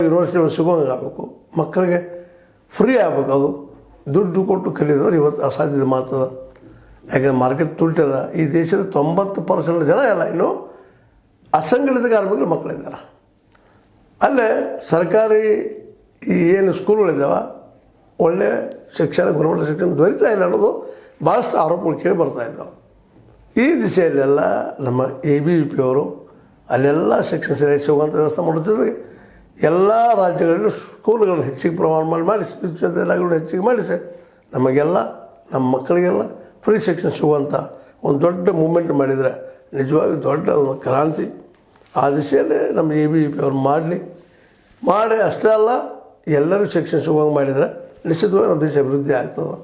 University ಸಿಗೋಂಗೆ ಆಗಬೇಕು, ಮಕ್ಕಳಿಗೆ free ಆಗಬೇಕು. ಅದು ದುಡ್ಡು ಕೊಟ್ಟು ಕಲಿಯೋದು ಇವತ್ತು ಅಸಾಧ್ಯದ ಮಾತದ. ಯಾಕಂದ್ರೆ ಮಾರ್ಕೆಟ್ ತುಲ್ಟದ. ಈ ದೇಶದ 90% ಜನ ಎಲ್ಲ ಇನ್ನೂ ಅಸಂಘಟಿತ ಕಾರ್ಮಿಕರು ಮಕ್ಕಳಿದ್ದಾರೆ. ಅಲ್ಲೇ ಸರ್ಕಾರಿ ಏನು ಸ್ಕೂಲ್ಗಳಿದ್ದಾವೆ ಒಳ್ಳೆಯ ಶಿಕ್ಷಣ, ಗುಣಮಟ್ಟ ಶಿಕ್ಷಣ ದೊರೀತಾ ಇಲ್ಲ ಅನ್ನೋದು ಭಾಳಷ್ಟು ಆರೋಪಗಳು ಕೇಳಿ ಬರ್ತಾಯಿದ್ದಾವೆ. ಈ ದಿಶೆಯಲ್ಲೆಲ್ಲ ನಮ್ಮ ABVP ಅವರು ಅಲ್ಲೆಲ್ಲ ಶಿಕ್ಷಣ ಸರಿಯಾಗಿ ಸಿಗುವಂಥ ವ್ಯವಸ್ಥೆ ಮಾಡುತ್ತಿದ್ದರೆ ಎಲ್ಲ ರಾಜ್ಯಗಳಲ್ಲೂ ಸ್ಕೂಲ್ಗಳನ್ನು ಹೆಚ್ಚಿಗೆ ಪ್ರಮಾಣ ಮಾಡಿಸಿ, ವಿಶ್ವವಿದ್ಯಾಲಯಗಳನ್ನು ಹೆಚ್ಚಿಗೆ ಮಾಡಿಸಿ ನಮಗೆಲ್ಲ ನಮ್ಮ ಮಕ್ಕಳಿಗೆಲ್ಲ ಫ್ರೀ ಶಿಕ್ಷಣ ಸಿಗುವಂಥ ಒಂದು ದೊಡ್ಡ ಮೂಮೆಂಟ್ ಮಾಡಿದರೆ ನಿಜವಾಗಿ ದೊಡ್ಡ ಒಂದು ಕ್ರಾಂತಿ. ಆ ದಿಶೆಯಲ್ಲೇ ನಮ್ಮ ABVP ಅವರು ಮಾಡಿ ಅಷ್ಟೇ ಅಲ್ಲ, ಎಲ್ಲರೂ ಶಿಕ್ಷಣ ಸಿಗುವಂಗೆ ಮಾಡಿದರೆ ನಿಶ್ಚಿತವಾಗಿ ನಮ್ಮ ದೇಶ ಅಭಿವೃದ್ಧಿ ಆಗ್ತದೆ.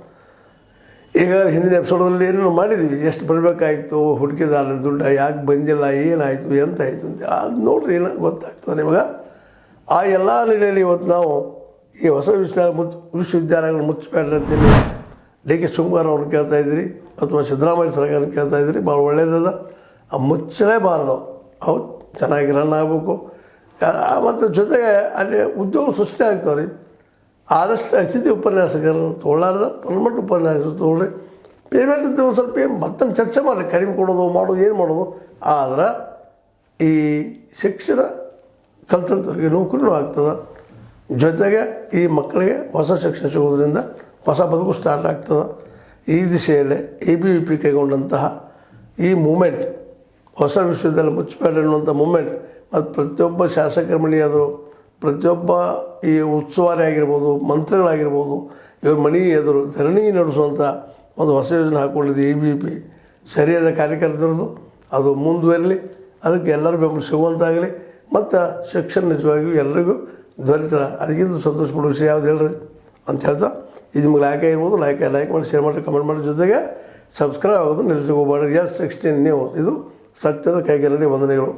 ಈಗ ಹಿಂದಿನ ಎಪಿಸೋಡಲ್ಲಿ ಏನೇನು ಮಾಡಿದ್ವಿ, ಎಷ್ಟು ಬರಬೇಕಾಗಿತ್ತು, ಹುಡುಕಿದಾರ ದುಡ್ಡು ಯಾಕೆ ಬಂದಿಲ್ಲ, ಏನಾಯಿತು, ಎಂತಾಯಿತು ಅಂತ ಅದು ನೋಡ್ರಿ ಏನೋ ಗೊತ್ತಾಗ್ತದೆ ನಿಮಗೆ. ಆ ಎಲ್ಲ ನೆಲೆಯಲ್ಲಿ ಇವತ್ತು ನಾವು ಈ ಹೊಸ ವಿಶ್ವವಿದ್ಯಾಲಯಗಳನ್ನು ಮುಚ್ಚಬೇಡ್ರಿ ಅಂತೇಳಿ DK ಶಿವಕುಮಾರ್ ಅವ್ರನ್ನ ಕೇಳ್ತಾಯಿದ್ರಿ, ಅಥವಾ ಸಿದ್ದರಾಮಯ್ಯ ಸರ್ಕಾರನ ಕೇಳ್ತಾಯಿದ್ರಿ. ಭಾಳ ಒಳ್ಳೆಯದದ. ಆ ಮುಚ್ಚಲೇಬಾರ್ದು, ಅವು ಚೆನ್ನಾಗಿ ರನ್ ಆಗಬೇಕು. ಮತ್ತು ಜೊತೆಗೆ ಅಲ್ಲಿ ಉದ್ಯೋಗ ಸೃಷ್ಟಿ ಆಗ್ತಾವೆ ರೀ. ಆದಷ್ಟು ಅತಿಥಿ ಉಪನ್ಯಾಸಕರನ್ನು ತೊಗೊಳ್ಳಾರ್ದ ಪರ್ಮನೆಂಟ್ ಉಪನ್ಯಾಸಕರು ತೊಗೊಳ್ರಿ. ಪೇಮೆಂಟ್ ಇದ್ದು ಒಂದು ಸ್ವಲ್ಪ ಏನು ಮತ್ತೊಂದು ಚರ್ಚೆ ಮಾಡಿರಿ, ಕಡಿಮೆ ಮಾಡೋದು ಏನು ಮಾಡೋದು. ಆದ್ರೆ ಈ ಶಿಕ್ಷಣ ಕಲ್ತಂಥವ್ರಿಗೆ ನೌಕರಿನೂ ಆಗ್ತದೆ. ಜೊತೆಗೆ ಈ ಮಕ್ಕಳಿಗೆ ಹೊಸ ಶಿಕ್ಷಣ ಸಿಗೋದ್ರಿಂದ ಹೊಸ ಬದುಕು ಸ್ಟಾರ್ಟ್ ಆಗ್ತದೆ. ಈ ದಿಶೆಯಲ್ಲೇ ABVP ಕೈಗೊಂಡಂತಹ ಈ ಮೂಮೆಂಟ್, ಹೊಸ ವಿಶ್ವವಿದ್ಯಾಲಯ ಮುಚ್ಚಬೇಡ ಅನ್ನುವಂಥ ಮೂಮೆಂಟ್, ಮತ್ತು ಪ್ರತಿಯೊಬ್ಬ ಶಾಸಕರ ಮನೆಯಾದರೂ, ಪ್ರತಿಯೊಬ್ಬ ಈ ಉಸ್ತುವಾರಿ ಆಗಿರ್ಬೋದು, ಮಂತ್ರಿಗಳಾಗಿರ್ಬೋದು, ಇವ್ರ ಮನೆ ಎದುರು ಧರಣಿ ನಡೆಸುವಂಥ ಒಂದು ಹೊಸ ಯೋಜನೆ ಹಾಕ್ಕೊಂಡಿದ್ದು ABVP ಸರಿಯಾದ ಕಾರ್ಯಕರ್ತರದು. ಅದು ಮುಂದುವರಲಿ, ಅದಕ್ಕೆ ಎಲ್ಲರೂ ಬೆಂಬಲ ಸಿಗುವಂತಾಗಲಿ. ಮತ್ತು ಶಿಕ್ಷಣ ನಿಜವಾಗಿಯೂ ಎಲ್ಲರಿಗೂ ದೊರೀತಾರೆ. ಅದಕ್ಕಿಂತ ಸಂತೋಷ ಪಡೋ ವಿಷಯ ಯಾವ್ದು ಹೇಳ್ರಿ ಅಂತ ಹೇಳ್ತಾ, ಇದು ನಿಮ್ಗೆ ಲೈಕ್ ಆಗಿರ್ಬೋದು, ಲೈಕ್ ಮಾಡಿ, ಶೇರ್ ಮಾಡಿ, ಕಮೆಂಟ್ ಮಾಡಿ, ಜೊತೆಗೆ ಸಬ್ಸ್ಕ್ರೈಬ್ ಆಗೋದು ನಿಲ್ಲಿಸ್ಕೋಬೇಡ್ರಿ. S16 ನ್ಯೂಸ್, ಇದು ಸತ್ಯದ ಕೈಗೆಲ್ಲರಿಗೆ ವಂದನೆಗಳು.